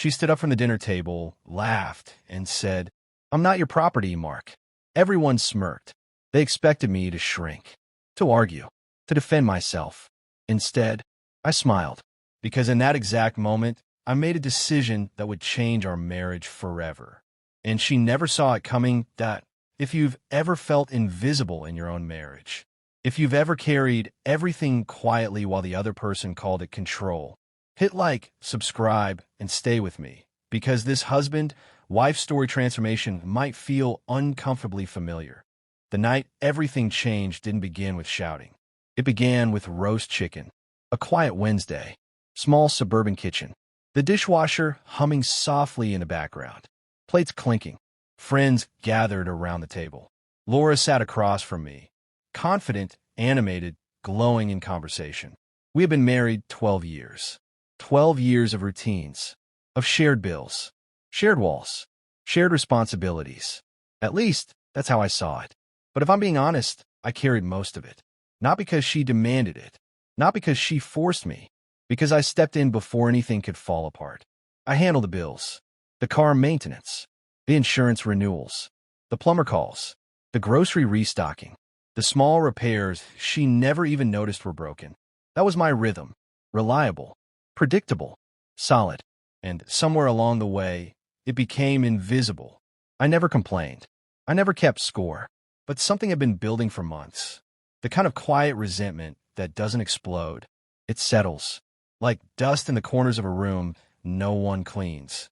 She stood up from the dinner table, laughed, and said, "I'm not your property, Mark." Everyone smirked. They expected me to shrink, to argue, to defend myself. Instead, I smiled, because in that exact moment, I made a decision that would change our marriage forever. And she never saw it coming. That if you've ever felt invisible in your own marriage, if you've ever carried everything quietly while the other person called it control, hit like, subscribe, and stay with me, because this husband-wife story transformation might feel uncomfortably familiar. The night everything changed didn't begin with shouting. It began with roast chicken, a quiet Wednesday, small suburban kitchen, the dishwasher humming softly in the background, plates clinking, friends gathered around the table. Laura sat across from me, confident, animated, glowing in conversation. We had been married 12 years. 12 years of routines, of shared bills, shared walls, shared responsibilities. At least, that's how I saw it. But if I'm being honest, I carried most of it. Not because she demanded it, not because she forced me, because I stepped in before anything could fall apart. I handled the bills, the car maintenance, the insurance renewals, the plumber calls, the grocery restocking, the small repairs she never even noticed were broken. That was my rhythm, reliable, predictable, solid, and somewhere along the way, it became invisible. I never complained. I never kept score, but something had been building for months. The kind of quiet resentment that doesn't explode. It settles, like dust in the corners of a room no one cleans.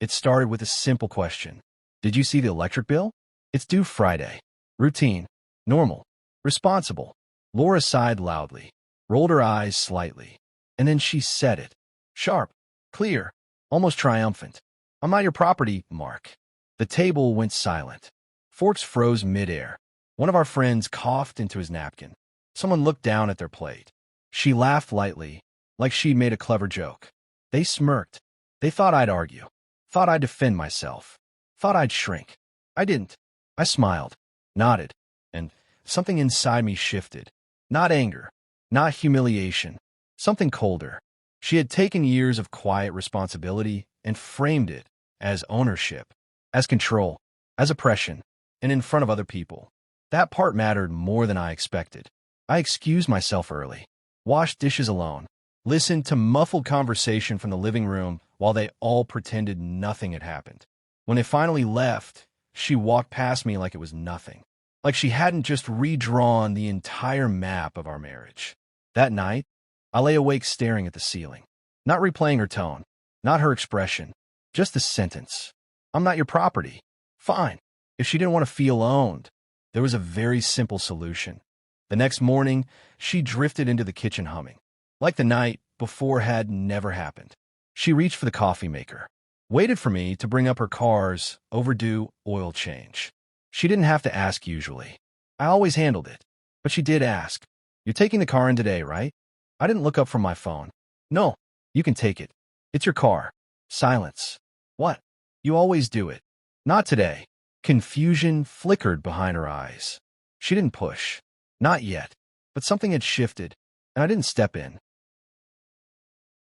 It started with a simple question. Did you see the electric bill? It's due Friday. Routine, normal, responsible. Laura sighed loudly, rolled her eyes slightly, and then she said it. Sharp, clear, almost triumphant. "I'm not your property, Mark." The table went silent. Forks froze midair. One of our friends coughed into his napkin. Someone looked down at their plate. She laughed lightly, like she'd made a clever joke. They smirked. They thought I'd argue, thought I'd defend myself, thought I'd shrink. I didn't. I smiled, nodded, and something inside me shifted. Not anger, not humiliation, something colder. She had taken years of quiet responsibility and framed it as ownership, as control, as oppression, and in front of other people. That part mattered more than I expected. I excused myself early, washed dishes alone, listened to muffled conversation from the living room while they all pretended nothing had happened. When they finally left, she walked past me like it was nothing, like she hadn't just redrawn the entire map of our marriage. That night, I lay awake staring at the ceiling, not replaying her tone, not her expression, just the sentence. "I'm not your property." Fine. If she didn't want to feel owned, there was a very simple solution. The next morning, she drifted into the kitchen humming, like the night before had never happened. She reached for the coffee maker, waited for me to bring up her car's overdue oil change. She didn't have to ask usually. I always handled it. But she did ask, "You're taking the car in today, right?" I didn't look up from my phone. "No, you can take it. It's your car." Silence. "What? You always do it." "Not today." Confusion flickered behind her eyes. She didn't push. Not yet. But something had shifted, and I didn't step in.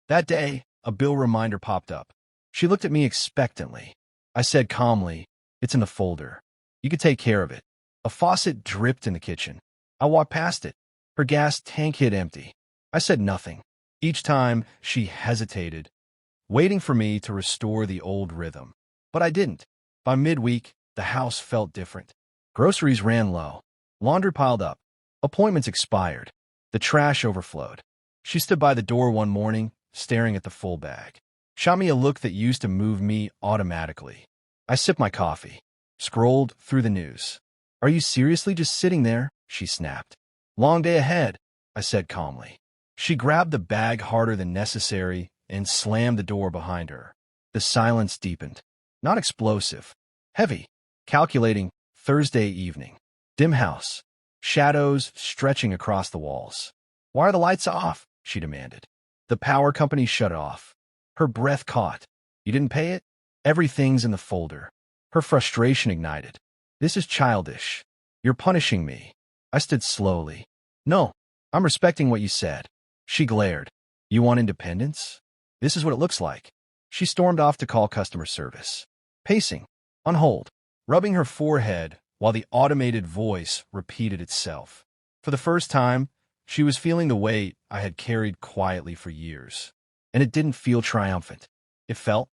That day, a bill reminder popped up. She looked at me expectantly. I said calmly, "It's in the folder. You could take care of it." A faucet dripped in the kitchen. I walked past it. Her gas tank hid empty. I said nothing. Each time, she hesitated, waiting for me to restore the old rhythm. But I didn't. By midweek, the house felt different. Groceries ran low. Laundry piled up. Appointments expired. The trash overflowed. She stood by the door one morning, staring at the full bag. Shot me a look that used to move me automatically. I sipped my coffee, scrolled through the news. "Are you seriously just sitting there?" she snapped. "Long day ahead," I said calmly. She grabbed the bag harder than necessary and slammed the door behind her. The silence deepened. Not explosive. Heavy. Calculating. Thursday evening. Dim house. Shadows stretching across the walls. "Why are the lights off?" she demanded. "The power company shut off." Her breath caught. "You didn't pay it?" "Everything's in the folder." Her frustration ignited. "This is childish. You're punishing me." I stood slowly. "No, I'm respecting what you said." She glared. "You want independence? This is what it looks like." She stormed off to call customer service, pacing, on hold, rubbing her forehead while the automated voice repeated itself. For the first time, she was feeling the weight I had carried quietly for years, and it didn't feel triumphant. It felt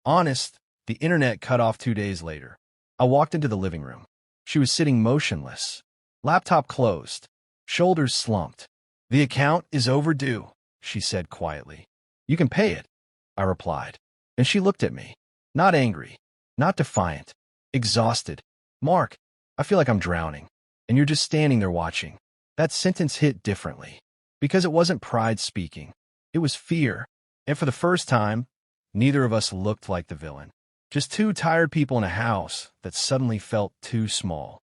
honest. The internet cut off 2 days later. I walked into the living room. She was sitting motionless, laptop closed, shoulders slumped. "The account is overdue," she said quietly. "You can pay it," I replied. And she looked at me, not angry, not defiant, exhausted. "Mark, I feel like I'm drowning, and you're just standing there watching." That sentence hit differently, because it wasn't pride speaking. It was fear, and for the first time, neither of us looked like the villain. Just two tired people in a house that suddenly felt too small.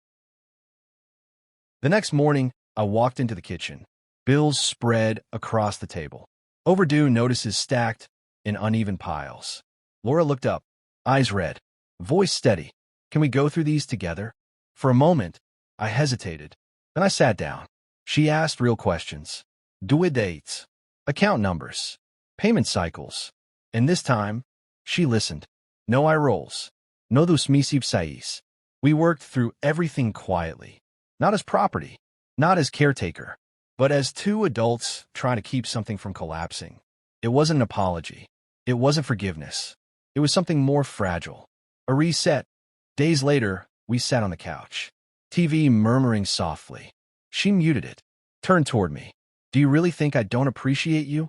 The next morning, I walked into the kitchen. Bills spread across the table. Overdue notices stacked in uneven piles. Laura looked up, eyes red, voice steady. "Can we go through these together?" For a moment, I hesitated. Then I sat down. She asked real questions. Due dates, account numbers, payment cycles. And this time, she listened. No eye rolls. No dos misib sais. We worked through everything quietly. Not as property, not as caretaker, but as two adults trying to keep something from collapsing. It wasn't an apology. It wasn't forgiveness. It was something more fragile. A reset. Days later, we sat on the couch. TV murmuring softly. She muted it, turned toward me. "Do you really think I don't appreciate you?"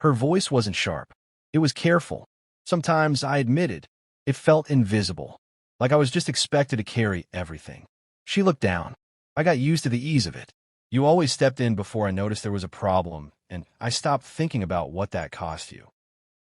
Her voice wasn't sharp. It was careful. Sometimes, I admitted, it felt invisible, like I was just expected to carry everything. She looked down. I got used to the ease of it. "You always stepped in before I noticed there was a problem, and I stopped thinking about what that cost you."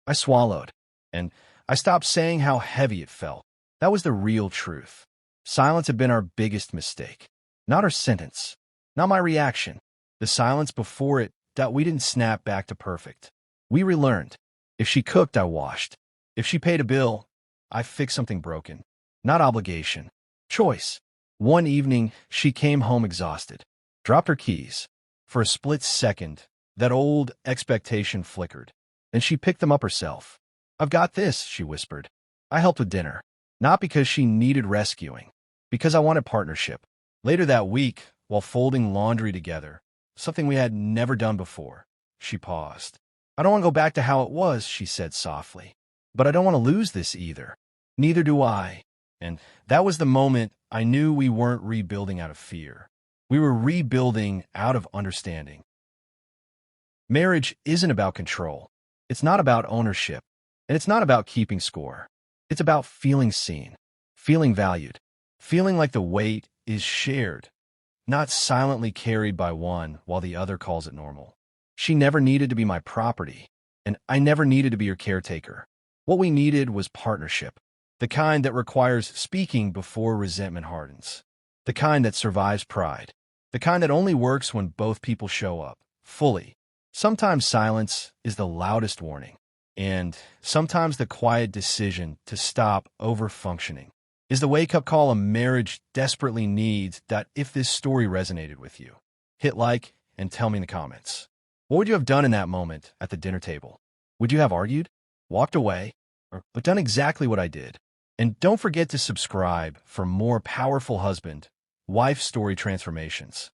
I swallowed, and I stopped saying how heavy it felt. That was the real truth. Silence had been our biggest mistake. Not her sentence, not my reaction. The silence before it, that we didn't snap back to perfect. We relearned. If she cooked, I washed. If she paid a bill, I fixed something broken. Not obligation. Choice. One evening, she came home exhausted, dropped her keys. For a split second, that old expectation flickered. Then she picked them up herself. "I've got this," she whispered. I helped with dinner, not because she needed rescuing, because I wanted partnership. Later that week, while folding laundry together, something we had never done before, she paused. "I don't want to go back to how it was," she said softly. "But I don't want to lose this either." Neither do I. And that was the moment I knew we weren't rebuilding out of fear. We were rebuilding out of understanding. Marriage isn't about control. It's not about ownership. And it's not about keeping score. It's about feeling seen, feeling valued, feeling like the weight is shared, not silently carried by one while the other calls it normal. She never needed to be my property, and I never needed to be her caretaker. What we needed was partnership, the kind that requires speaking before resentment hardens, the kind that survives pride, the kind that only works when both people show up, fully. Sometimes silence is the loudest warning, and sometimes the quiet decision to stop overfunctioning is the wake-up call a marriage desperately needs. That if this story resonated with you, hit like and tell me in the comments. What would you have done in that moment at the dinner table? Would you have argued, walked away, or done exactly what I did? And don't forget to subscribe for more powerful husband-wife story transformations.